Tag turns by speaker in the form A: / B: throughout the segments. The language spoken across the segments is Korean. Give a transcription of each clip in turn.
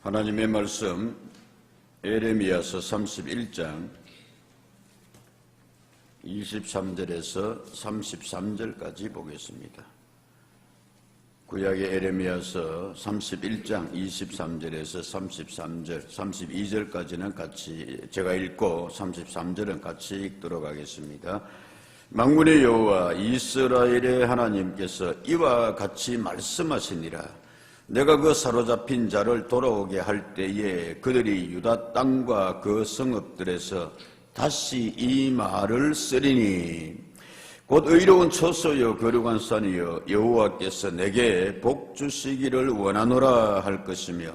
A: 하나님의 말씀 에레미야서 31장 23절에서 33절까지 보겠습니다. 구약의 에레미야서 31장 23절에서 33절, 32절까지는 같이 제가 읽고 33절은 같이 읽도록 하겠습니다. 만군의 여호와 이스라엘의 하나님께서 이와 같이 말씀하시니라. 내가 그 사로잡힌 자를 돌아오게 할 때에 그들이 유다 땅과 그 성읍들에서 다시 이 말을 쓰리니 곧 의로운 처소여 거룩한 산이여 여호와께서 내게 복 주시기를 원하노라 할 것이며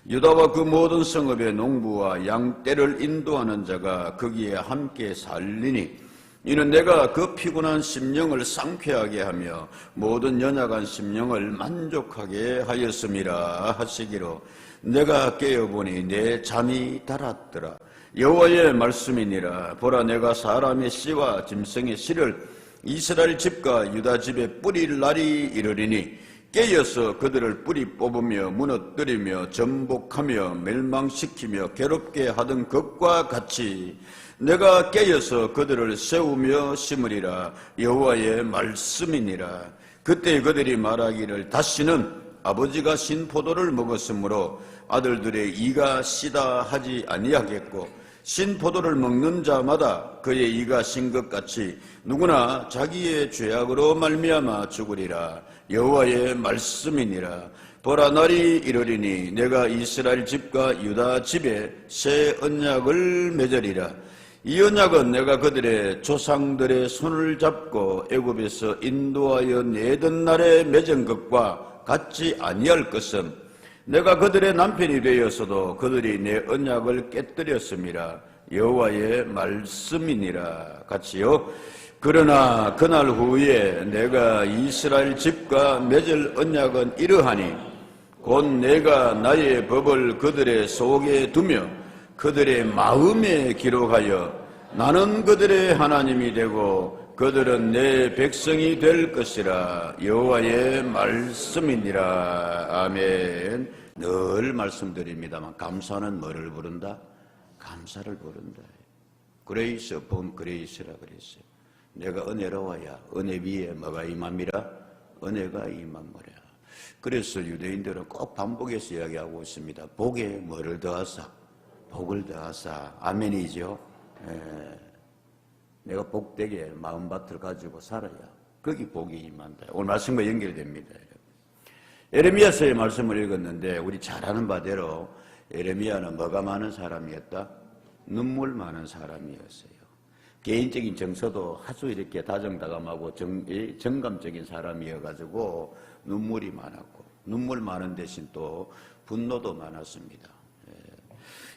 A: 유다와 그 모든 성읍의 농부와 양떼를 인도하는 자가 거기에 함께 살리니 이는 내가 그 피곤한 심령을 상쾌하게 하며 모든 연약한 심령을 만족하게 하였음이라 하시기로 내가 깨어보니 내 잠이 달았더라. 여호와의 말씀이니라. 보라, 내가 사람의 씨와 짐승의 씨를 이스라엘 집과 유다 집에 뿌릴 날이 이르리니 깨어서 그들을 뿌리 뽑으며 무너뜨리며 전복하며 멸망시키며 괴롭게 하던 것과 같이 내가 깨어서 그들을 세우며 심으리라. 여호와의 말씀이니라. 그때 그들이 말하기를 다시는 아버지가 신 포도를 먹었으므로 아들들의 이가 시다 하지 아니하겠고 신 포도를 먹는 자마다 그의 이가 신 것 같이 누구나 자기의 죄악으로 말미암아 죽으리라. 여호와의 말씀이니라. 보라, 날이 이르리니 내가 이스라엘 집과 유다 집에 새 언약을 맺으리라. 이 언약은 내가 그들의 조상들의 손을 잡고 애굽에서 인도하여 내던 날에 맺은 것과 같지 아니할 것은 내가 그들의 남편이 되었어도 그들이 내 언약을 깨뜨렸음이라. 여호와의 말씀이니라. 같이요. 그러나 그날 후에 내가 이스라엘 집과 맺을 언약은 이러하니 곧 내가 나의 법을 그들의 속에 두며 그들의 마음에 기록하여 나는 그들의 하나님이 되고 그들은 내 백성이 될 것이라. 여호와의 말씀이니라. 아멘. 늘 말씀드립니다만 감사는 뭐를 부른다? 감사를 부른다. 그레이스 upon 그레이스라 그랬어요. 내가 은혜로워야 은혜 위에 뭐가 임함이라? 은혜가 임함이라. 그래서 유대인들은 꼭 반복해서 이야기하고 있습니다. 복에 뭐를 더하사? 복을 더하사. 아멘이죠. 내가 복되게 마음밭을 가지고 살아야 거기 복이 임한다. 오늘 말씀과 연결됩니다. 에레미야서의 말씀을 읽었는데 우리 잘 아는 바대로 에레미야는 뭐가 많은 사람이었다? 눈물 많은 사람이었어요. 개인적인 정서도 아주 이렇게 다정다감하고 정감적인 사람이어가지고 눈물이 많았고 눈물 많은 대신 또 분노도 많았습니다.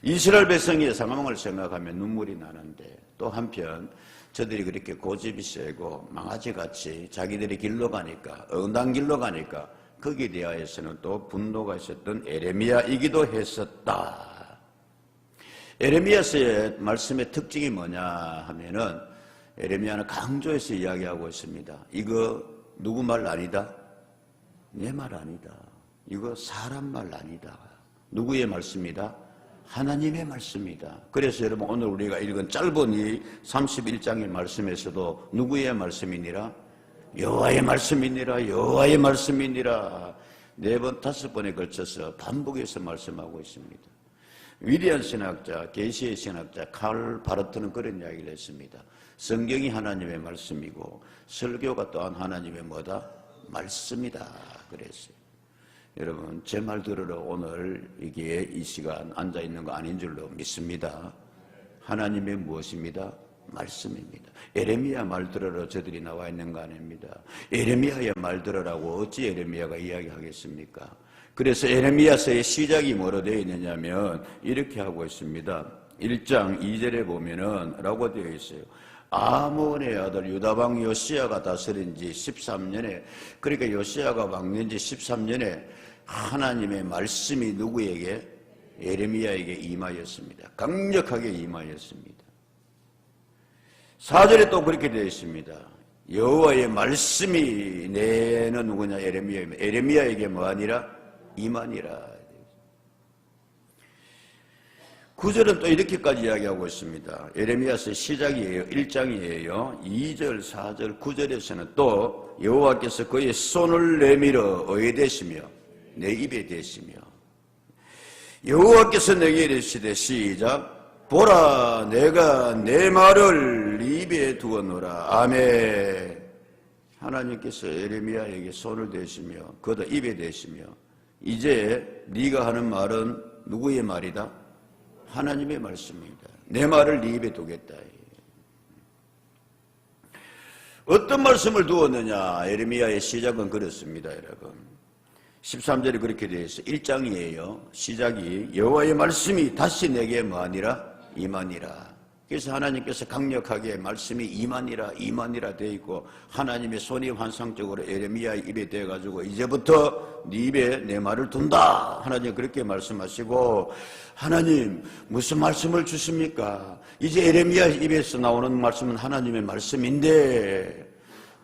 A: 이스라엘 백성의 상황을 생각하면 눈물이 나는데 또 한편 저들이 그렇게 고집이 세고 망아지같이 자기들이 길로 가니까 응당 길로 가니까 거기에 대하여서는 또 분노가 있었던 에레미야이기도 했었다. 에레미야서의 말씀의 특징이 뭐냐 하면은 에레미야는 강조해서 이야기하고 있습니다. 이거 누구 말 아니다? 내 말 아니다. 이거 사람 말 아니다. 누구의 말씀이다? 하나님의 말씀이다. 그래서 여러분 오늘 우리가 읽은 짧은 이 31장의 말씀에서도 누구의 말씀이니라? 여호와의 말씀이니라. 여호와의 말씀이니라. 4번, 5번에 걸쳐서 반복해서 말씀하고 있습니다. 위대한 신학자, 계시의 신학자 칼 바르트는 그런 이야기를 했습니다. 성경이 하나님의 말씀이고 설교가 또한 하나님의 뭐다? 말씀이다. 그랬어요. 여러분 제 말 들으러 오늘 이게 이 시간 앉아있는 거 아닌 줄로 믿습니다. 하나님의 무엇입니다? 말씀입니다. 에레미야 말 들으러 저들이 나와 있는 거 아닙니다. 에레미야의 말 들으라고 어찌 에레미야가 이야기하겠습니까? 그래서 에레미야서의 시작이 뭐로 되어 있느냐면 이렇게 하고 있습니다. 1장 2절에 보면은 라고 되어 있어요. 아몬의 아들 유다왕 요시야가 다스린 지 13년에 그러니까 요시야가 왕년 지 13년에 하나님의 말씀이 누구에게? 에레미야에게 임하였습니다. 강력하게 임하였습니다. 4절에 또 그렇게 되어 있습니다. 여호와의 말씀이 내는 누구냐? 에레미야입니다. 에레미야에게 뭐하니라? 임하니라. 9절은 또 이렇게까지 이야기하고 있습니다. 예레미야서 시작이에요. 1장이에요. 2절, 4절, 9절에서는 또 여호와께서 그의 손을 내밀어 어에 대시며 내 입에 대시며 여호와께서 내게 이르시되 시작 보라 내가 내 말을 네 입에 두었노라. 아멘. 하나님께서 예레미야에게 손을 대시며 그다 입에 대시며 이제 네가 하는 말은 누구의 말이다? 하나님의 말씀입니다. 내 말을 네 입에 두겠다. 어떤 말씀을 두었느냐? 예레미야의 시작은 그렇습니다, 여러분. 13절에 그렇게 되어 있어요. 1장이에요. 시작이 여호와의 말씀이 다시 내게 뭐하니라? 임하니라. 그래서 하나님께서 강력하게 말씀이 임하니라 되어 있고 하나님의 손이 환상적으로 예레미야의 입에 대어가지고 이제부터 네 입에 내 말을 둔다. 하나님 그렇게 말씀하시고 하나님 무슨 말씀을 주십니까? 이제 예레미야 입에서 나오는 말씀은 하나님의 말씀인데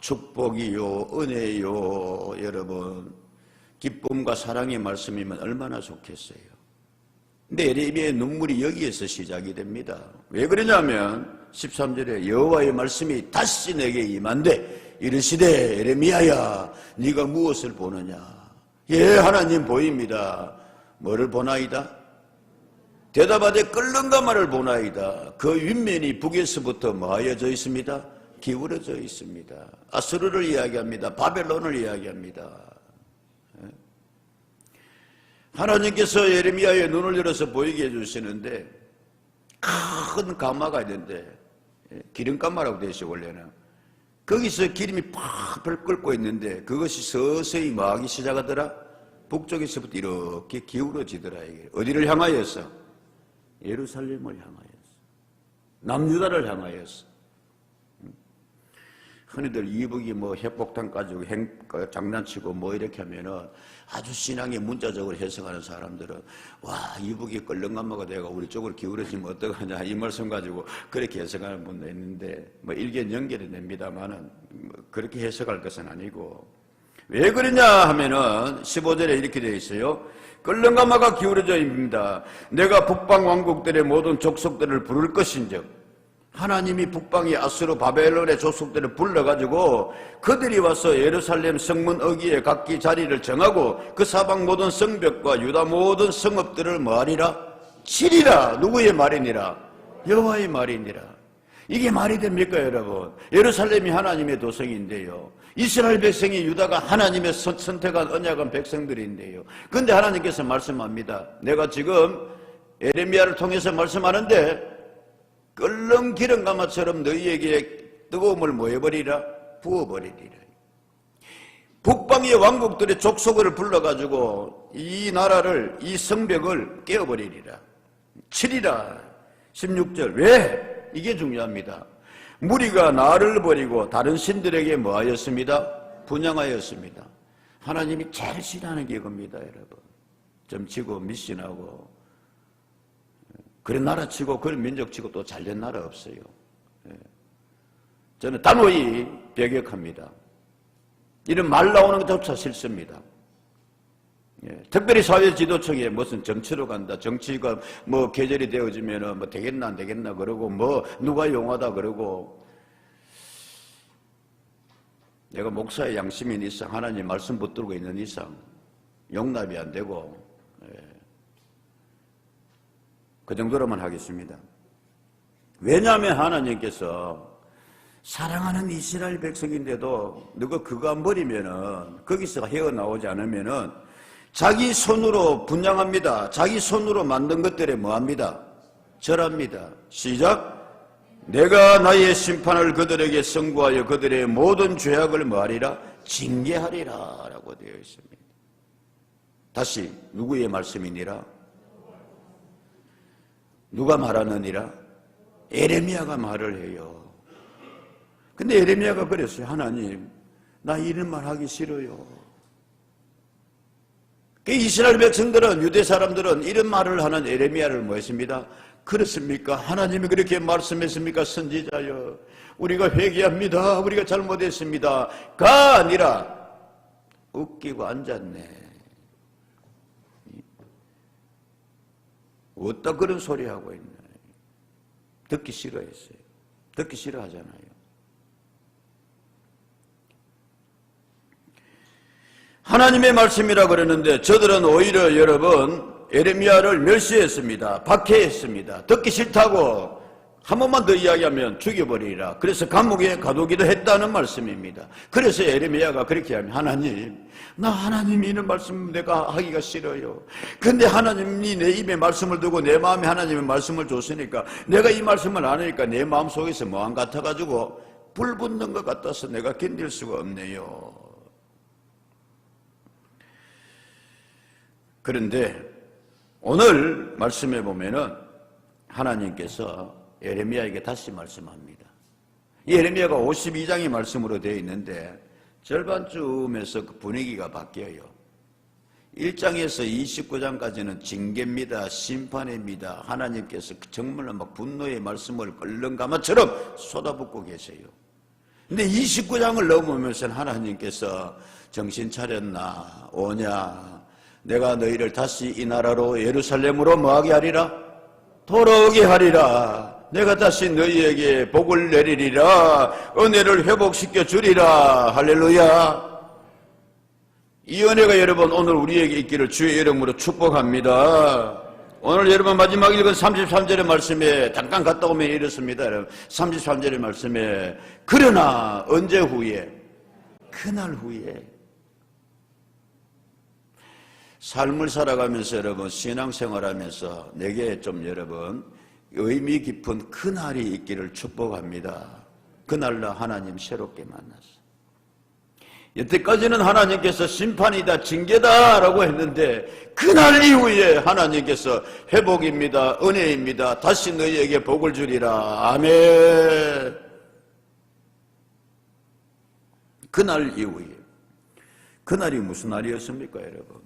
A: 축복이요 은혜요 여러분 기쁨과 사랑의 말씀이면 얼마나 좋겠어요. 근데 예레미야의 눈물이 여기에서 시작이 됩니다. 왜 그러냐면 13절에 여호와의 말씀이 다시 내게 임한데 이르시되 예레미야야 네가 무엇을 보느냐? 예 하나님 보입니다. 뭐를 보나이다? 대답하되 끓는가마를 보나이다. 그 윗면이 북에서부터 뭐하여져 있습니다? 기울어져 있습니다. 아수르를 이야기합니다. 바벨론을 이야기합니다. 하나님께서 예레미야의 눈을 열어서 보이게 해주시는데 큰 가마가 있는데 기름가마라고 되어 있어요. 원래는 거기서 기름이 팍 끓고 있는데 그것이 서서히 마하기 시작하더라. 북쪽에서부터 이렇게 기울어지더라. 이게 어디를 향하여서? 예루살렘을 향하여서 남유다를 향하여서. 흔히들 이북이 뭐 핵폭탄 가지고 장난치고 뭐 이렇게 하면은 아주 신앙의 문자적으로 해석하는 사람들은 와 이북이 껄렁감마가 되고 우리 쪽으로 기울어지면 어떡하냐 이 말씀 가지고 그렇게 해석하는 분도 있는데 뭐 일견 연결이 됩니다만은 뭐 그렇게 해석할 것은 아니고 왜 그러냐 하면은 15절에 이렇게 되어 있어요. 껄렁감마가 기울어져 있습니다. 내가 북방 왕국들의 모든 족속들을 부를 것인즉 하나님이 북방의 아수르 바벨론의 족속들을 불러가지고 그들이 와서 예루살렘 성문 어귀에 각기 자리를 정하고 그 사방 모든 성벽과 유다 모든 성읍들을 뭐하리라? 치리라. 누구의 말이니라? 여호와의 말이니라. 이게 말이 됩니까 여러분? 예루살렘이 하나님의 도성인데요. 이스라엘 백성이 유다가 하나님의 선택한 언약한 백성들인데요. 그런데 하나님께서 말씀합니다. 내가 지금 예레미야를 통해서 말씀하는데 끓는 기름가마처럼 너희에게 뜨거움을 뭐 해버리라? 부어버리리라. 북방의 왕국들의 족속을 불러가지고 이 나라를 이 성벽을 깨어버리리라. 치리라. 16절 왜? 이게 중요합니다. 무리가 나를 버리고 다른 신들에게 뭐하였습니다? 분양하였습니다. 하나님이 제일 싫어하는 게 이겁니다 여러분. 점치고 미신하고 그런 나라 치고 그런 민족 치고 또 잘된 나라 없어요. 저는 단호히 배격합니다. 이런 말 나오는 것조차 싫습니다. 특별히 사회지도청에 무슨 정치로 간다. 정치가 뭐 계절이 되어지면 뭐 되겠나 안 되겠나 그러고 뭐 누가 용하다 그러고 내가 목사의 양심인 이상 하나님 말씀 붙들고 있는 이상 용납이 안 되고 그 정도로만 하겠습니다. 왜냐하면 하나님께서 사랑하는 이스라엘 백성인데도 누가 그거 안 버리면은 거기서 헤어나오지 않으면은 자기 손으로 분양합니다. 자기 손으로 만든 것들에 뭐합니다? 절합니다. 시작. 내가 나의 심판을 그들에게 선고하여 그들의 모든 죄악을 뭐하리라? 징계하리라 라고 되어 있습니다. 다시 누구의 말씀이니라? 누가 말하느니라? 예레미야가 말을 해요. 근데 예레미야가 그랬어요. 하나님, 나 이런 말 하기 싫어요. 이스라엘 백성들은, 유대 사람들은 이런 말을 하는 예레미야를 뭐 했습니다? 그렇습니까? 하나님이 그렇게 말씀했습니까? 선지자여. 우리가 회개합니다. 우리가 잘못했습니다. 가 아니라 웃기고 앉았네. 어따 그런 소리 하고 있나. 듣기 싫어했어요. 듣기 싫어하잖아요. 하나님의 말씀이라 그러는데 저들은 오히려 여러분 에레미야를 멸시했습니다. 박해했습니다. 듣기 싫다고 한 번만 더 이야기하면 죽여버리리라. 그래서 감옥에 가두기도 했다는 말씀입니다. 그래서 에레미야가 그렇게 하면 하나님, 나 하나님이 이런 말씀 내가 하기가 싫어요. 근데 하나님이 내 입에 말씀을 두고 내 마음에 하나님의 말씀을 줬으니까 내가 이 말씀을 안 하니까 내 마음속에서 뭐안 같아가지고 불 붙는 것 같아서 내가 견딜 수가 없네요. 그런데 오늘 말씀해 보면은 하나님께서 에레미야에게 다시 말씀합니다. 이 에레미야가 52장의 말씀으로 되어 있는데 절반쯤에서 그 분위기가 바뀌어요. 1장에서 29장까지는 징계입니다. 심판입니다. 하나님께서 정말로 막 분노의 말씀을 끓는가마처럼 쏟아붓고 계세요. 근데 29장을 넘으면서 하나님께서 정신 차렸나 오냐, 내가 너희를 다시 이 나라로 예루살렘으로 뭐하게 하리라? 돌아오게 하리라. 내가 다시 너희에게 복을 내리리라. 은혜를 회복시켜 주리라. 할렐루야. 이 은혜가 여러분 오늘 우리에게 있기를 주의 이름으로 축복합니다. 오늘 여러분 마지막 읽은 33절의 말씀에 잠깐 갔다 오면 이렇습니다. 33절의 말씀에 그러나 언제 후에? 그날 후에. 삶을 살아가면서 여러분 신앙생활하면서 내게 좀 여러분 의미 깊은 그날이 있기를 축복합니다. 그날로 하나님 새롭게 만났어. 여태까지는 하나님께서 심판이다 징계다 라고 했는데 그날 이후에 하나님께서 회복입니다. 은혜입니다. 다시 너희에게 복을 주리라. 아멘. 그날 이후에. 그날이 무슨 날이었습니까 여러분?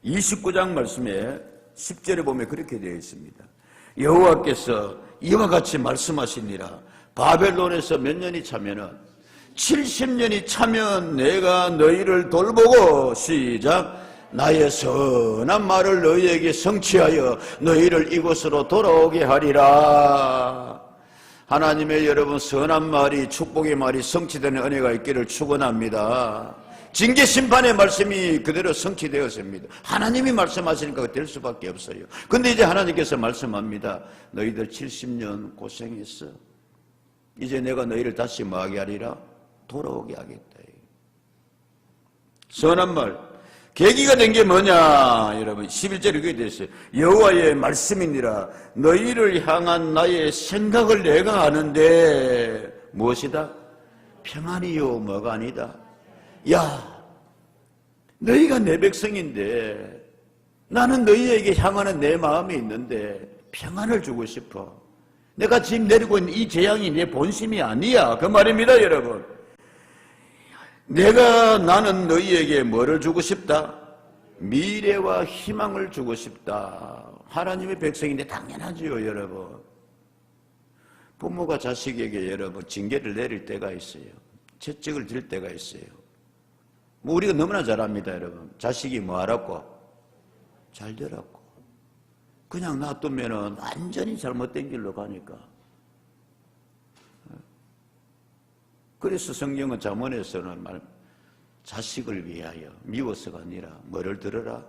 A: 29장 말씀에 10절에 보면 그렇게 되어 있습니다. 여호와께서 이와 같이 말씀하시니라. 바벨론에서 몇 년이 차면은 70년이 차면 내가 너희를 돌보고 시작 나의 선한 말을 너희에게 성취하여 너희를 이곳으로 돌아오게 하리라. 하나님의 여러분 선한 말이 축복의 말이 성취되는 은혜가 있기를 축원합니다. 징계 심판의 말씀이 그대로 성취되었습니다. 하나님이 말씀하시니까 될 수밖에 없어요. 근데 이제 하나님께서 말씀합니다. 너희들 70년 고생했어. 이제 내가 너희를 다시 뭐하게 하리라? 돌아오게 하겠다. 선한 말. 계기가 된 게 뭐냐? 여러분 11절에 그게 됐어요. 여호와의 말씀이니라. 너희를 향한 나의 생각을 내가 아는데 무엇이다? 평안이요 뭐가 아니다. 야, 너희가 내 백성인데 나는 너희에게 향하는 내 마음이 있는데 평안을 주고 싶어. 내가 지금 내리고 있는 이 재앙이 내 본심이 아니야. 그 말입니다 여러분. 나는 너희에게 뭐를 주고 싶다? 미래와 희망을 주고 싶다. 하나님의 백성인데 당연하지요 여러분. 부모가 자식에게 여러분 징계를 내릴 때가 있어요. 채찍을 들 때가 있어요. 뭐 우리가 너무나 잘 압니다 여러분. 자식이 뭐 하라고? 잘 되라고. 그냥 놔두면은 완전히 잘못된 길로 가니까. 그래서 성경은 잠언에서는 자식을 위하여 미워서가 아니라 뭐를 들어라?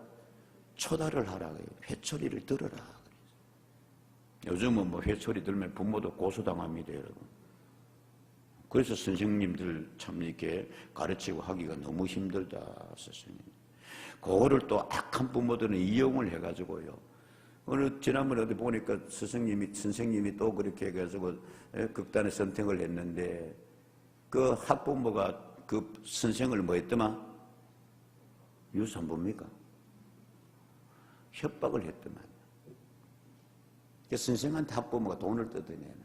A: 초다를 하라. 회초리를 들어라. 요즘은 뭐 회초리 들면 부모도 고소당합니다 여러분. 그래서 선생님들 참 이렇게 가르치고 하기가 너무 힘들다, 선생님. 그거를 또 악한 부모들은 이용을 해가지고요. 오늘 지난번에 어디 보니까 선생님이 또 그렇게 해가지고 극단의 선택을 했는데 그 학부모가 그 선생을 뭐 했더만? 유산부입니까? 협박을 했더만. 그 선생한테 학부모가 돈을 뜯어내는.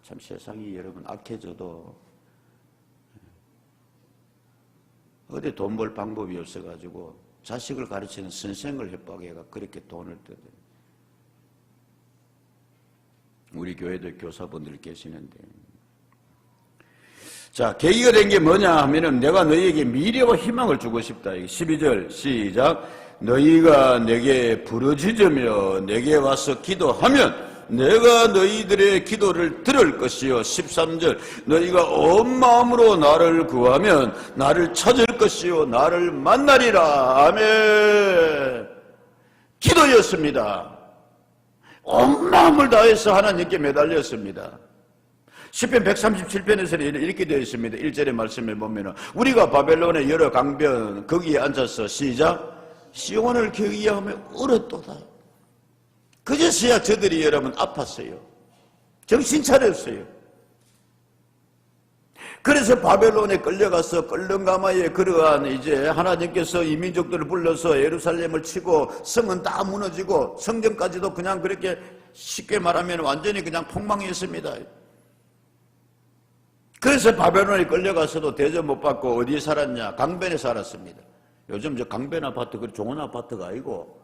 A: 참 세상이 여러분 악해져도 어디 돈 벌 방법이 없어가지고 자식을 가르치는 선생을 협박해가 그렇게 돈을 뜯어요. 우리 교회도 교사분들 계시는데 자 계기가 된 게 뭐냐 하면은 내가 너희에게 미래와 희망을 주고 싶다. 12절 시작 너희가 내게 부르짖으며 내게 와서 기도하면 내가 너희들의 기도를 들을 것이요. 13절 너희가 온 마음으로 나를 구하면 나를 찾을 것이요 나를 만나리라. 아멘. 기도였습니다. 온 마음을 다해서 하나님께 매달렸습니다. 시편 137편에서는 이렇게 되어 있습니다. 1절의 말씀에 보면 우리가 바벨론의 여러 강변 거기에 앉아서 시작 시온을 경외하며 울었도다. 그제서야 저들이 여러분 아팠어요. 정신 차렸어요. 그래서 바벨론에 끌려가서 끌렁가마에 그러한 이제 하나님께서 이 민족들을 불러서 예루살렘을 치고 성은 다 무너지고 성전까지도 그냥 그렇게 쉽게 말하면 완전히 그냥 폭망했습니다. 그래서 바벨론에 끌려가서도 대접 못 받고 어디에 살았냐? 강변에 살았습니다. 요즘 저 강변 아파트 그 좋은 아파트가 아니고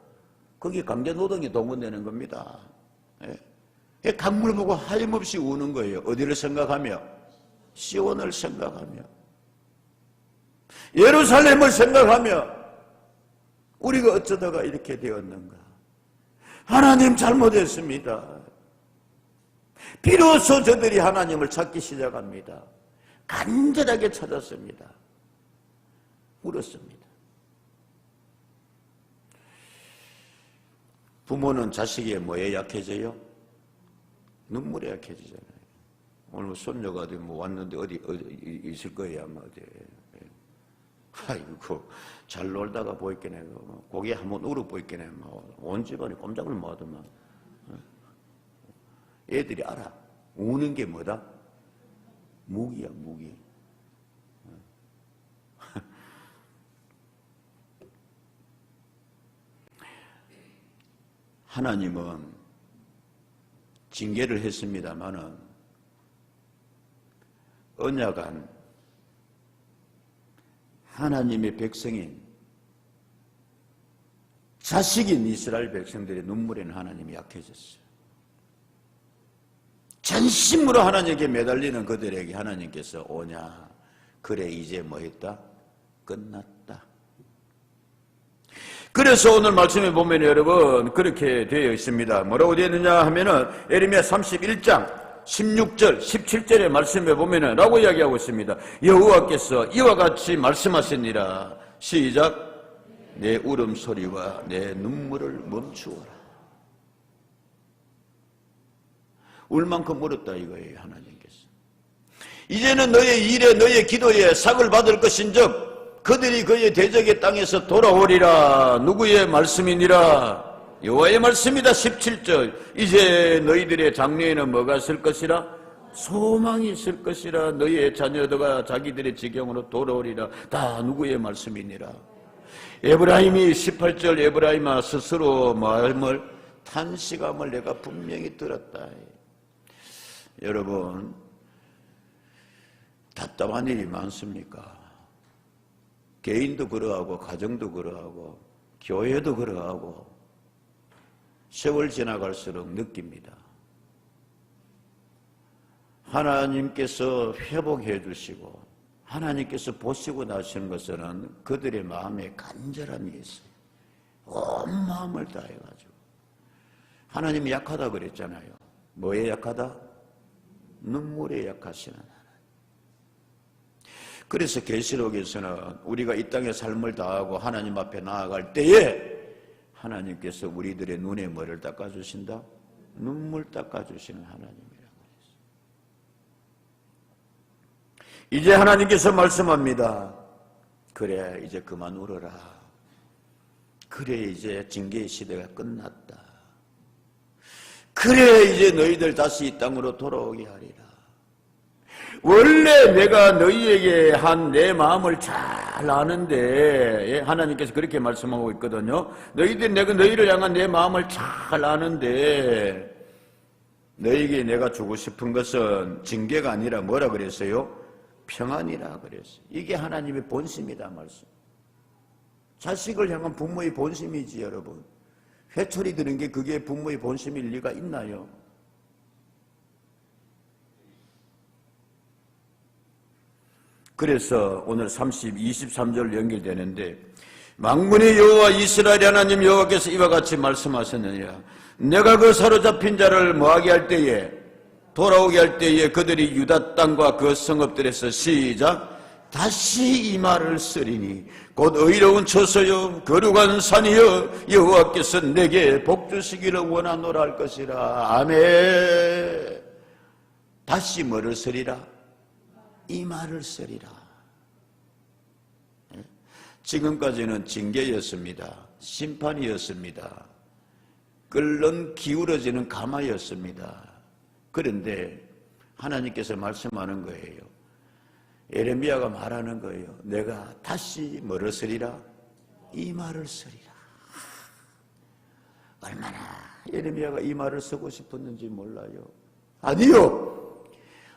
A: 거기 강제 노동이 동원되는 겁니다. 예. 강물 보고 하염없이 우는 거예요. 어디를 생각하며? 시온을 생각하며 예루살렘을 생각하며 우리가 어쩌다가 이렇게 되었는가? 하나님 잘못했습니다. 비로소 저들이 하나님을 찾기 시작합니다. 간절하게 찾았습니다. 울었습니다. 부모는 자식의 뭐에 약해져요? 눈물에 약해지잖아요. 오늘 손녀가 어디 뭐 왔는데 어디 있을 거예요 아마 어디. 아이고 잘 놀다가 보이겠네. 고개 한번 울어 보이겠네. 온 집안이 꼼짝을 못하더만. 애들이 알아. 우는 게 뭐다? 무기야 무기. 하나님은 징계를 했습니다마는 언약한 하나님의 백성인 자식인 이스라엘 백성들의 눈물에는 하나님이 약해졌어요. 전심으로 하나님께 매달리는 그들에게 하나님께서 오냐? 그래 이제 뭐 했다? 끝났다. 그래서 오늘 말씀에 보면 여러분 그렇게 되어 있습니다. 뭐라고 되어 있느냐 하면은 예레미야 31장 16절 17절의 말씀에 보면은 라고 이야기하고 있습니다. 여호와께서 이와 같이 말씀하시니라. 시작. 내 울음소리와 내 눈물을 멈추어라. 울 만큼 울었다 이거예요. 하나님께서 이제는 너의 일에 너의 기도에 삭을 받을 것인즉 그들이 그의 대적의 땅에서 돌아오리라. 누구의 말씀이니라? 여호와의 말씀이다. 17절 이제 너희들의 장래에는 뭐가 있을 것이라? 소망이 있을 것이라. 너희의 자녀들과 자기들의 지경으로 돌아오리라. 다 누구의 말씀이니라? 에브라임이 18절 에브라임아 스스로 마음을 탄식함을 내가 분명히 들었다. 여러분 답답한 일이 많습니까? 개인도 그러하고 가정도 그러하고 교회도 그러하고 세월 지나갈수록 느낍니다. 하나님께서 회복해 주시고 하나님께서 보시고 나시는 것은 그들의 마음에 간절함이 있어요. 온 마음을 다해가지고 하나님이 약하다 그랬잖아요. 뭐에 약하다? 눈물에 약하신 하나님. 그래서 계시록에서는 우리가 이 땅의 삶을 다하고 하나님 앞에 나아갈 때에 하나님께서 우리들의 눈에 뭐를 닦아주신다? 눈물 닦아주시는 하나님이라고 했어요. 이제 하나님께서 말씀합니다. 그래 이제 그만 울어라. 그래 이제 징계의 시대가 끝났다. 그래 이제 너희들 다시 이 땅으로 돌아오게 하리라. 원래 내가 너희에게 한 내 마음을 잘 아는데 하나님께서 그렇게 말씀하고 있거든요. 내가 너희를 향한 내 마음을 잘 아는데 너희에게 내가 주고 싶은 것은 징계가 아니라 뭐라 그랬어요? 평안이라 그랬어요. 이게 하나님의 본심이다 말씀. 자식을 향한 부모의 본심이지 여러분. 회초리 드는 게 그게 부모의 본심일 리가 있나요? 그래서 오늘 23절 연결되는데 만군의 여호와 이스라엘의 하나님 여호와께서 이와 같이 말씀하셨느니라. 내가 그 사로잡힌 자를 뭐하게 할 때에, 돌아오게 할 때에 그들이 유다 땅과 그 성읍들에서 시작 다시 이 말을 쓰리니 곧 의로운 처소여 거룩한 산이여 여호와께서 내게 복 주시기를 원하노라 할 것이라. 아멘. 다시 뭐를 쓰리라? 이 말을 쓰리라. 지금까지는 징계였습니다. 심판이었습니다. 끓는 기울어지는 가마였습니다. 그런데 하나님께서 말씀하는 거예요. 예레미야가 말하는 거예요. 내가 다시 뭐를 쓰리라? 이 말을 쓰리라. 얼마나 예레미야가 이 말을 쓰고 싶었는지 몰라요. 아니요.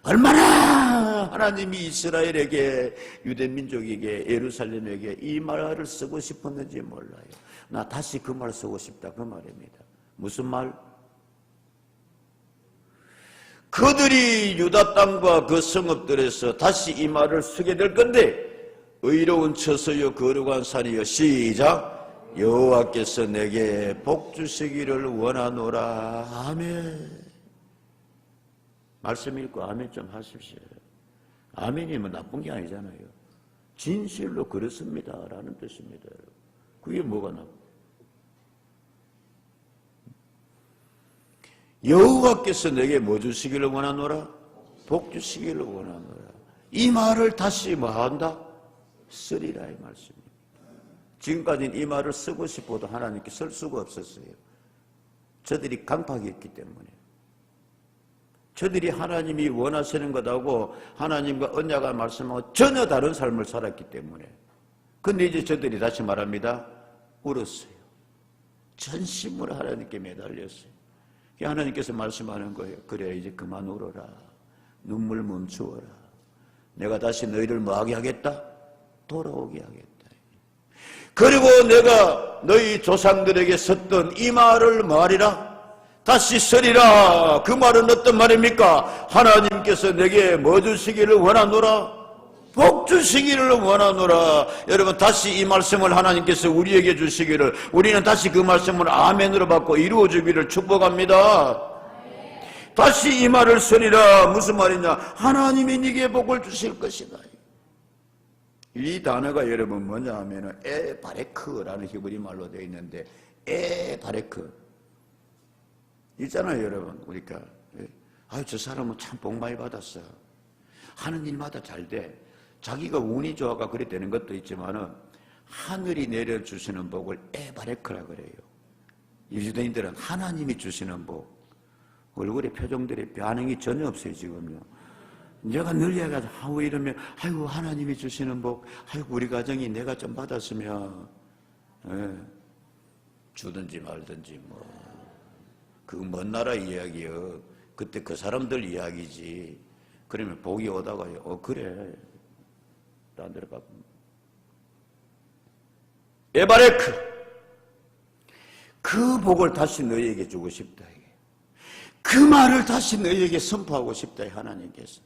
A: 얼마나 하나님이 이스라엘에게, 유대민족에게, 예루살렘에게 이 말을 쓰고 싶었는지 몰라요. 나 다시 그 말 쓰고 싶다, 그 말입니다. 무슨 말? 그들이 유다 땅과 그 성읍들에서 다시 이 말을 쓰게 될 건데, 의로운 처소여 거룩한 산이여 시작 여호와께서 내게 복 주시기를 원하노라. 아멘. 말씀 읽고 아멘 좀 하십시오. 아멘이면 나쁜 게 아니잖아요. 진실로 그렇습니다 라는 뜻입니다. 그게 뭐가 나쁘? 여호와께서 내게 뭐 주시기를 원하노라? 복 주시기를 원하노라. 이 말을 다시 뭐 한다? 쓰리라 이 말씀입니다. 지금까지는 이 말을 쓰고 싶어도 하나님께 쓸 수가 없었어요. 저들이 강팍했기 때문에. 저들이 하나님이 원하시는 것하고 하나님과 언약을 말씀하고 전혀 다른 삶을 살았기 때문에. 근데 이제 저들이 다시 말합니다. 울었어요. 전심으로 하나님께 매달렸어요. 하나님께서 말씀하는 거예요. 그래 이제 그만 울어라. 눈물 멈추어라. 내가 다시 너희를 뭐하게 하겠다? 돌아오게 하겠다. 그리고 내가 너희 조상들에게 썼던 이 말을 말이라 다시 쓰리라. 그 말은 어떤 말입니까? 하나님께서 내게 뭐 주시기를 원하노라? 복 주시기를 원하노라. 여러분 다시 이 말씀을 하나님께서 우리에게 주시기를, 우리는 다시 그 말씀을 아멘으로 받고 이루어주기를 축복합니다. 다시 이 말을 쓰리라. 무슨 말이냐? 하나님이 네게 복을 주실 것이다. 이 단어가 여러분 뭐냐 하면은 에바레크라는 히브리 말로 되어 있는데, 에바레크 있잖아요 여러분. 우리가 저 사람은 참 복 많이 받았어. 하는 일마다 잘 돼. 자기가 운이 좋아가 그래 되는 것도 있지만은 하늘이 내려주시는 복을 에바레크라 그래요. 유대인들은 하나님이 주시는 복. 얼굴에 표정들이 반응이 전혀 없어요 지금요. 내가 늘 얘기하죠. 왜 이러면 아이고 하나님이 주시는 복, 아이고 우리 가정이 내가 좀 받았으면 주든지 말든지 뭐 그 먼 나라 이야기요. 그때 그 사람들 이야기지. 그러면 복이 오다가요. 그래. 딴 데로 가. 에바레크. 그 복을 다시 너희에게 주고 싶다. 그 말을 다시 너희에게 선포하고 싶다. 하나님께서.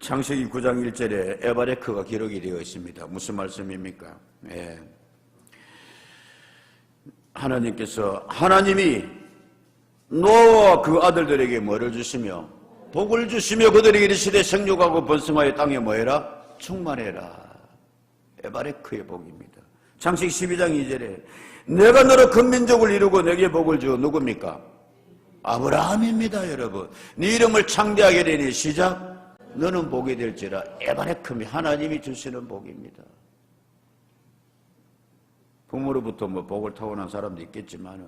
A: 창세기 9장 1절에 에바레크가 기록이 되어 있습니다. 무슨 말씀입니까? 하나님이 노아와 그 아들들에게 뭐를 주시며 복을 주시며 그들에게 이르시되 생육하고 번성하여 땅에 뭐해라? 충만해라. 에바레크의 복입니다. 창세기 12장 2절에 내가 너로 큰 민족을 이루고 내게 복을 주어 누굽니까? 아브라함입니다. 여러분 네 이름을 창대하게 되니 시작 너는 복이 될지라. 에바레크미 하나님이 주시는 복입니다. 부모로부터 뭐 복을 타고난 사람도 있겠지만은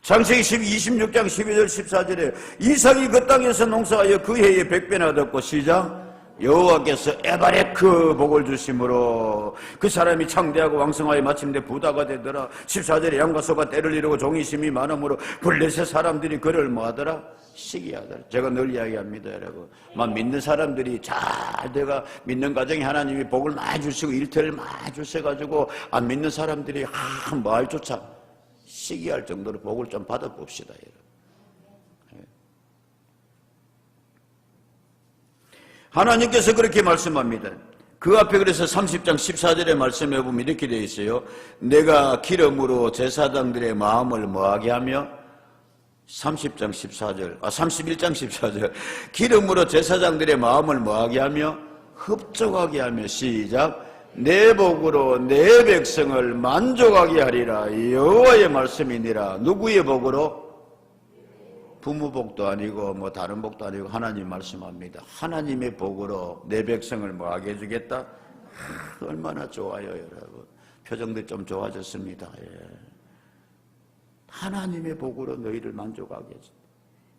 A: 창세기 26장 12절 14절에 이삭이 그 땅에서 농사하여 그 해에 100배나 얻었고 시작 여호와께서 에바레크 복을 주심으로 그 사람이 창대하고 왕성하여 마침내 부다가 되더라. 14절에 양과 소가 때를 이루고 종이심이 많으므로 블레셋 사람들이 그를 뭐하더라? 시기하더라. 제가 늘 이야기합니다 여러분. 믿는 사람들이 잘 내가 믿는 가정에 하나님이 복을 많이 주시고 일터를 많이 주셔가지고 안 믿는 사람들이 말조차 시기할 정도로 복을 좀 받아봅시다 여러분. 하나님께서 그렇게 말씀합니다. 그 앞에 그래서 30장 14절의 말씀에 보면 이렇게 되어 있어요. 내가 기름으로 제사장들의 마음을 뭐하게 하며 31장 14절 기름으로 제사장들의 마음을 뭐하게 하며 흡족하게 하며 시작 내 복으로 내 백성을 만족하게 하리라. 여호와의 말씀이니라. 누구의 복으로? 부모 복도 아니고 뭐 다른 복도 아니고 하나님 말씀합니다. 하나님의 복으로 내 백성을 뭐하게 해주겠다? 얼마나 좋아요 여러분. 표정도 좀 좋아졌습니다. 예. 하나님의 복으로 너희를 만족하게 해준다.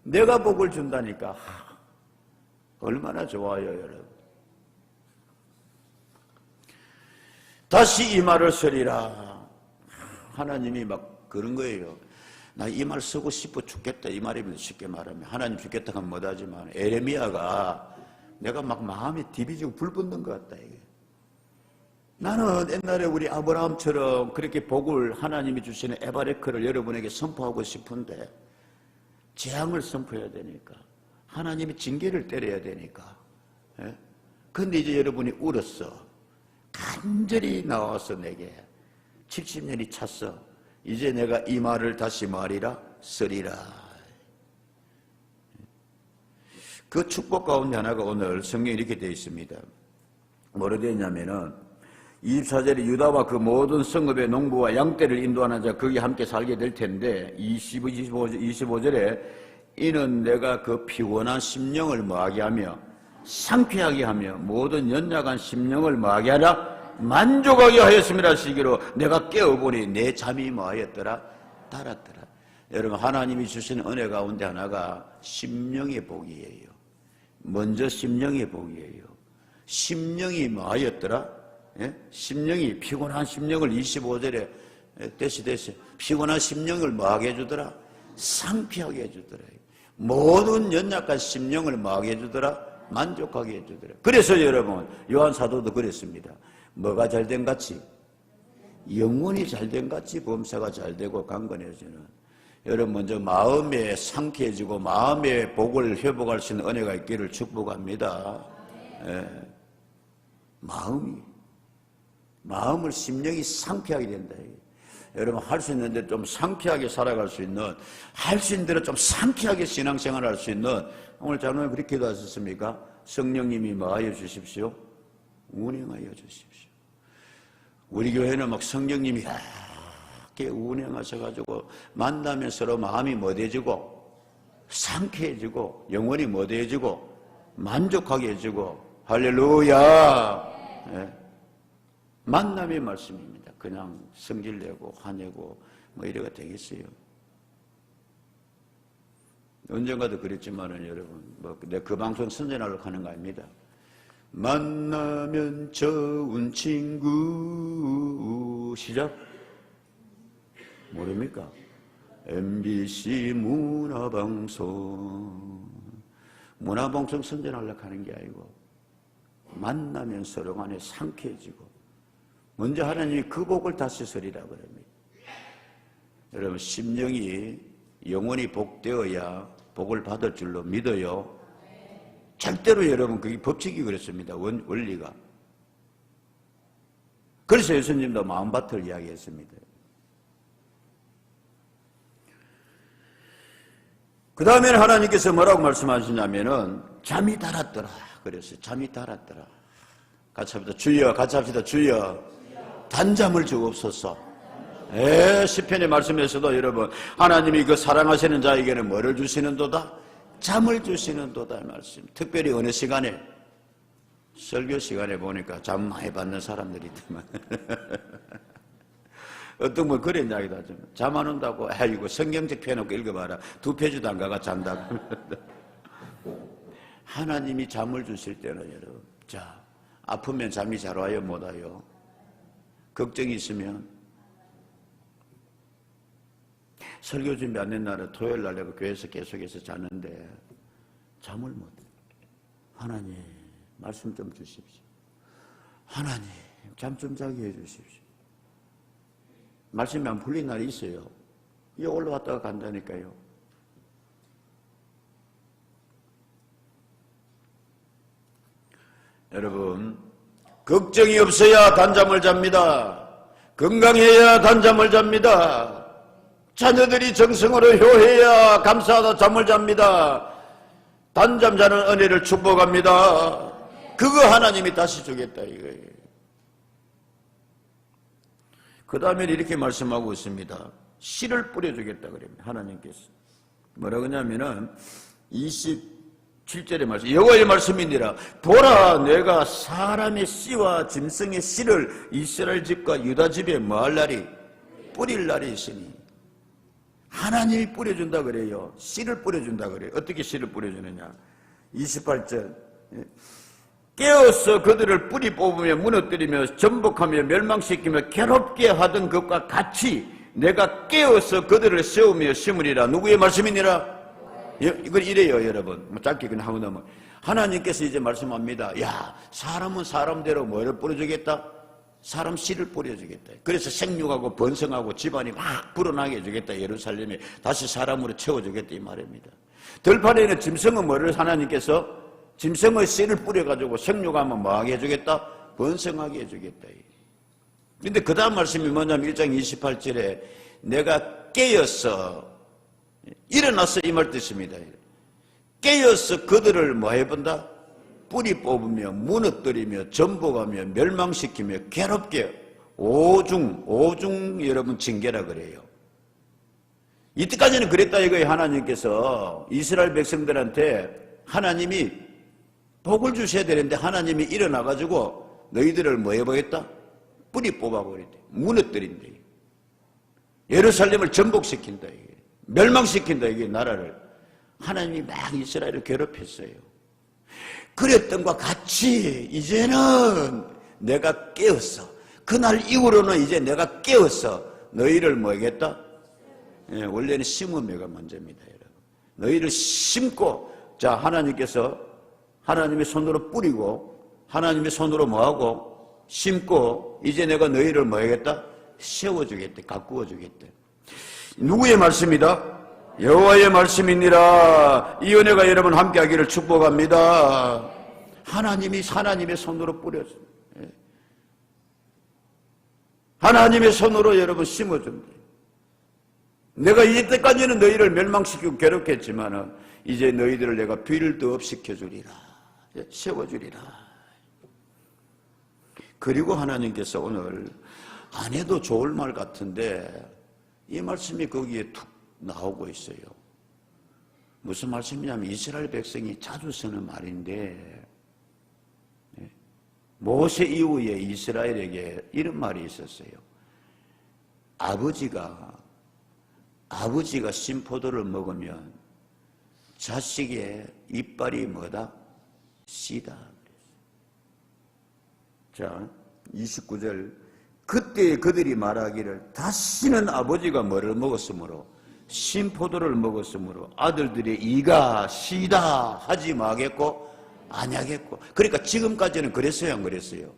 A: 내가 복을 준다니까 얼마나 좋아요 여러분. 다시 이 말을 쓰리라. 하나님이 막 그런 거예요. 나 이 말 쓰고 싶어 죽겠다 이 말입니다. 쉽게 말하면 하나님 죽겠다 하면 못하지만 에레미야가 내가 막 마음이 디비지고 불 붙는 것 같다 이게. 나는 옛날에 우리 아브라함처럼 그렇게 복을 하나님이 주시는 에바레크를 여러분에게 선포하고 싶은데 재앙을 선포해야 되니까 하나님이 징계를 때려야 되니까. 그런데 이제 여러분이 울었어. 간절히 나와서 내게 70년이 찼어. 이제 내가 이 말을 다시 말이라 쓰리라. 그 축복 가운데 하나가 오늘 성경에 이렇게 되어 있습니다. 뭐로 되어 있냐면은 24절에 유다와 그 모든 성읍의 농부와 양떼를 인도하는 자 거기 함께 살게 될 텐데 25절에 이는 내가 그 피곤한 심령을 뭐하게 하며 상쾌하게 하며 모든 연약한 심령을 뭐하게 하라? 만족하게 하였음이라 하시기로 내가 깨어보니 내 잠이 뭐하였더라? 달았더라. 여러분 하나님이 주시는 은혜 가운데 하나가 심령의 복이에요. 먼저 심령의 복이에요. 심령이 뭐하였더라? 예? 심령이 피곤한 심령을 25절에 대시 피곤한 심령을 뭐하게 해주더라? 상쾌하게 해주더라. 모든 연약한 심령을 뭐하게 해주더라? 만족하게 해주더라. 그래서 여러분 요한 사도도 그랬습니다. 뭐가 잘된 같이? 영혼이 잘된 같이 범사가 잘되고 강건해지는. 여러분 먼저 마음에 상쾌해지고 마음의 복을 회복할 수 있는 은혜가 있기를 축복합니다. 예. 마음을 심령이 상쾌하게 된다. 여러분 할 수 있는데 좀 상쾌하게 살아갈 수 있는, 할 수 있는 대로 좀 상쾌하게 신앙생활 할 수 있는, 오늘 장로님 그렇게 기도하셨습니까? 성령님이 뭐하여 주십시오? 운행하여 주십시오. 우리 교회는 막 성령님이 이렇게 운행하셔가지고 만나면 서로 마음이 뭐돼지고 상쾌해지고 영혼이 뭐돼지고 만족하게 해지고 할렐루야. 네. 만남의 말씀입니다. 그냥 성질내고 화내고 뭐 이래가 되겠어요. 언젠가도 그랬지만은 여러분 뭐 내가 그 방송 선전하려고 하는 거 아닙니다. 만나면 좋은 친구 시작 모릅니까? MBC 문화방송 선전하려고 하는 게 아니고 만나면 서로 간에 상쾌해지고 먼저 하나님이 그 복을 다시 쓰리라 그럽니다. 여러분 심령이 영원히 복되어야 복을 받을 줄로 믿어요. 절대로 여러분 그게 법칙이 그렇습니다. 원리가. 그래서 예수님도 마음밭을 이야기했습니다. 그 다음에는 하나님께서 뭐라고 말씀하시냐면은 잠이 달았더라. 그래서 잠이 달았더라. 같이 합시다. 주여, 같이 합시다. 주여, 단잠을 주옵소서. 시편의 말씀에서도 여러분 하나님이 그 사랑하시는 자에게는 뭐를 주시는도다? 잠을 주시는도다 말씀. 특별히 어느 시간에? 설교 시간에 보니까 잠 많이 받는 사람들이 있더만. 어떤 분 그런 이야기도 하죠. 잠 안 온다고 아이고 성경책 펴놓고 읽어봐라. 2페이지도 안 가가 잔다고. 하나님이 잠을 주실 때는 여러분 자 아프면 잠이 잘 와요 못 와요? 걱정이 있으면 설교 준비 안 된 날은 토요일 날 내가 교회에서 계속해서 자는데 잠을 못 해요. 하나님 말씀 좀 주십시오. 하나님 잠 좀 자게 해 주십시오. 말씀이 안 풀린 날이 있어요. 이게 올라왔다가 간다니까요. 여러분 걱정이 없어야 단잠을 잡니다. 건강해야 단잠을 잡니다. 자녀들이 정성으로 효해야 감사하다 잠을 잡니다. 단잠 자는 은혜를 축복합니다. 그거 하나님이 다시 주겠다 이거예요. 그 다음에 이렇게 말씀하고 있습니다. 씨를 뿌려주겠다 그럽니다. 하나님께서 뭐라 그러냐면은 27절의 말씀, 여호와의 말씀이니라. 보라, 내가 사람의 씨와 짐승의 씨를 이스라엘 집과 유다 집에 뭐할 날이? 뿌릴 날이 있으니. 하나님이 뿌려준다 그래요. 씨를 뿌려준다 그래요. 어떻게 씨를 뿌려주느냐? 28절, 깨어서 그들을 뿌리 뽑으며 무너뜨리며 전복하며 멸망시키며 괴롭게 하던 것과 같이 내가 깨어서 그들을 세우며 심으리라. 누구의 말씀이니라? 이걸 이래요, 여러분. 짧게 그냥 하고 넘어. 하나님께서 이제 말씀합니다. 야, 사람은 사람대로 뭐를 뿌려주겠다? 사람 씨를 뿌려주겠다. 그래서 생육하고 번성하고 집안이 막 불어나게 해주겠다. 예루살렘에 다시 사람으로 채워주겠다 이 말입니다. 들판에는 짐승은 뭐를 하나님께서 짐승의 씨를 뿌려가지고 생육하면 뭐하게 해주겠다? 번성하게 해주겠다. 근데 그 다음 말씀이 뭐냐면 1장 28절에 내가 깨어서 일어나서 이 말 뜻입니다. 깨어서 그들을 뭐 해본다? 뿌리 뽑으며 무너뜨리며 전복하며 멸망시키며 괴롭게 오중 여러분 징계라 그래요. 이때까지는 그랬다 이거예요. 하나님께서 이스라엘 백성들한테 하나님이 복을 주셔야 되는데 하나님이 일어나가지고 너희들을 뭐 해보겠다? 뿌리 뽑아버린다. 무너뜨린다. 예루살렘을 전복시킨다. 멸망시킨다. 이게 나라를. 하나님이 막 이스라엘을 괴롭혔어요. 그랬던 것과 같이 이제는 내가 깨었어. 그날 이후로는 이제 내가 깨어서 너희를 뭐 하겠다? 원래는 심음회가 먼저입니다, 여러분. 너희를 심고, 자, 하나님께서 하나님의 손으로 뿌리고, 하나님의 손으로 뭐하고, 심고, 이제 내가 너희를 뭐 하겠다? 세워주겠다, 가꾸어주겠다. 누구의 말씀이다? 여호와의 말씀이니라. 이 은혜가 여러분 함께하기를 축복합니다. 하나님이 하나님의 손으로 뿌려줘. 하나님의 손으로 여러분 심어준다. 내가 이때까지는 너희를 멸망시키고 괴롭혔지만 이제 너희들을 내가 빌드업 시켜주리라. 세워주리라. 그리고 하나님께서 오늘 안 해도 좋을 말 같은데 이 말씀이 거기에 툭 나오고 있어요. 무슨 말씀이냐면 이스라엘 백성이 자주 쓰는 말인데 모세 이후에 이스라엘에게 이런 말이 있었어요. 아버지가 신포도를 먹으면 자식의 이빨이 뭐다? 씨다. 자, 29절. 그때 그들이 말하기를 다시는 아버지가 뭐를 먹었으므로 신포도를 먹었으므로 아들들의 이가 씨다 하지 마겠고 아니하겠고. 그러니까 지금까지는 그랬어요, 안 그랬어요?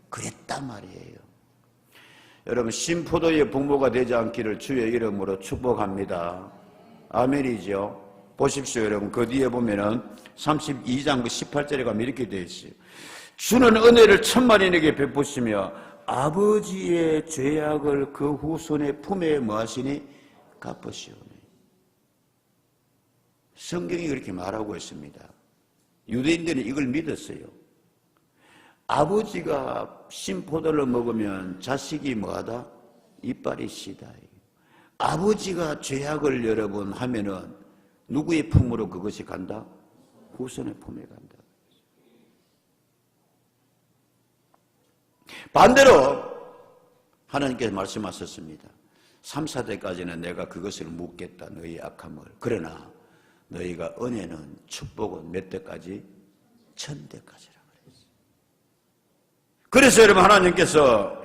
A: 그랬단 말이에요. 여러분, 신포도의 부모가 되지 않기를 주의 이름으로 축복합니다. 아멘이죠. 보십시오, 여러분. 그 뒤에 보면은 32장 그 18절에 가면 이렇게 되어 있어요. 주는 은혜를 천만인에게 베푸시며 아버지의 죄악을 그 후손의 품에 뭐하시니? 갚으시오니. 성경이 그렇게 말하고 있습니다. 유대인들은 이걸 믿었어요. 아버지가 신포도를 먹으면 자식이 뭐하다? 이빨이 씨다. 아버지가 죄악을 여러분 하면은 누구의 품으로 그것이 간다? 후손의 품에 간다. 반대로 하나님께서 말씀하셨습니다. 3, 4대까지는 내가 그것을 묻겠다. 너희의 악함을. 그러나 너희가 은혜는 축복은 몇 대까지? 1000대까지라 그랬어요. 그래서 여러분 하나님께서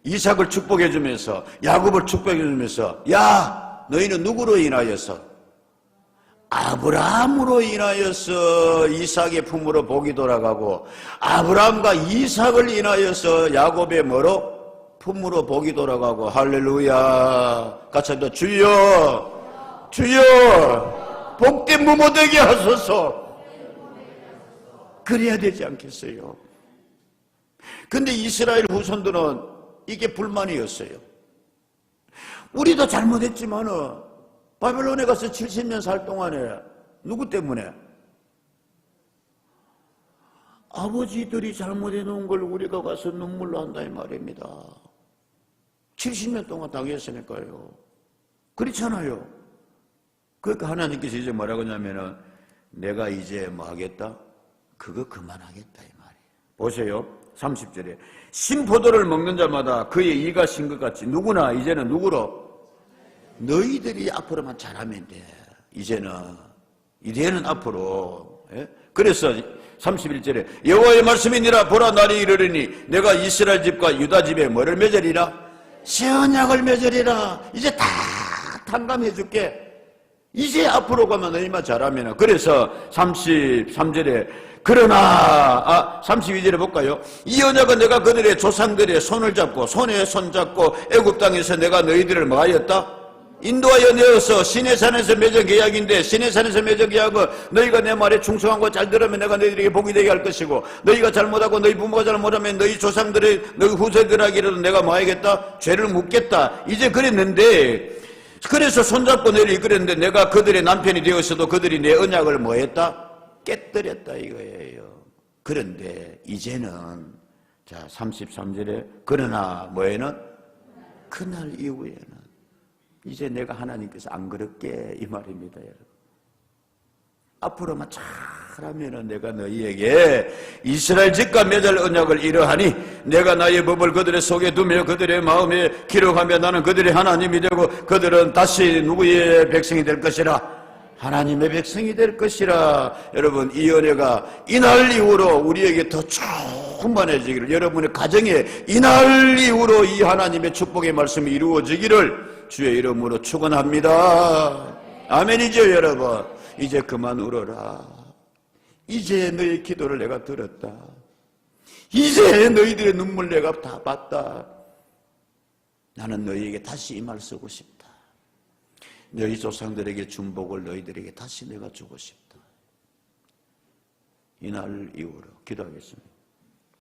A: 이삭을 축복해 주면서 야곱을 축복해 주면서 야 너희는 누구로 인하여서? 아브라함으로 인하여서 이삭의 품으로 복이 돌아가고 아브라함과 이삭을 인하여서 야곱의 뭐로? 품으로 복이 돌아가고. 할렐루야. 같이 한번 주여 주여 복된 부모 되게 하소서. 그래야 되지 않겠어요? 근데 이스라엘 후손들은 이게 불만이었어요. 우리도 잘못했지만은 바벨론에 가서 70년 살 동안에 누구 때문에? 아버지들이 잘못해 놓은 걸 우리가 가서 눈물로 한다 이 말입니다. 70년 동안 당했으니까요. 그렇잖아요. 그러니까 하나님께서 이제 뭐라고 하냐면은 내가 이제 뭐 하겠다? 그거 그만하겠다 이 말이에요. 보세요. 30절에 신포도를 먹는 자마다 그의 이가 신 것 같이 누구나 이제는 누구로? 너희들이 앞으로만 잘하면 돼. 이제는 앞으로. 예? 그래서 31절에 여호와의 말씀이니라 보라 날이 이르리니 내가 이스라엘 집과 유다 집에 뭐를 맺으리라? 새 언약을 맺으리라. 이제 다 탕감해 줄게. 이제 앞으로 가면 너희만 잘하면. 그래서 33절에 그러나 32절에 볼까요? 이 언약은 내가 그들의 조상들의 손을 잡고 손에 손 잡고 애굽 땅에서 내가 너희들을 뭐 하였다? 인도하여 내어서 시내산에서 맺은 계약인데 시내산에서 맺은 계약은 너희가 내 말에 충성하고 잘 들으면 내가 너희들에게 복이 되게 할 것이고 너희가 잘못하고 너희 부모가 잘못하면 너희 조상들의 너희 후세들에게라도 내가 뭐 하겠다? 죄를 묻겠다. 이제 그랬는데 그래서 손잡고 너희를 이끌었는데 내가 그들의 남편이 되었어도 그들이 내 언약을 뭐 했다? 깨뜨렸다 이거예요. 그런데 이제는 자 33절에 그러나 뭐에는 그날 이후에는 이제 내가 하나님께서 안 그렇게 이 말입니다, 여러분. 앞으로만 잘하면은 내가 너희에게 이스라엘 집과 맺을 언약을 이러하니 내가 나의 법을 그들의 속에 두며 그들의 마음에 기록하며 나는 그들의 하나님이 되고 그들은 다시 누구의 백성이 될 것이라? 하나님의 백성이 될 것이라. 여러분 이 은혜가 이날 이후로 우리에게 더 충만해지기를 여러분의 가정에 이날 이후로 이 하나님의 축복의 말씀이 이루어지기를 주의 이름으로 축원합니다. 아멘이죠 여러분. 이제 그만 울어라. 이제 너희 기도를 내가 들었다. 이제 너희들의 눈물 내가 다 봤다. 나는 너희에게 다시 이 말 쓰고 싶다. 너희 조상들에게 준 복을 너희들에게 다시 내가 주고 싶다. 이날 이후로 기도하겠습니다.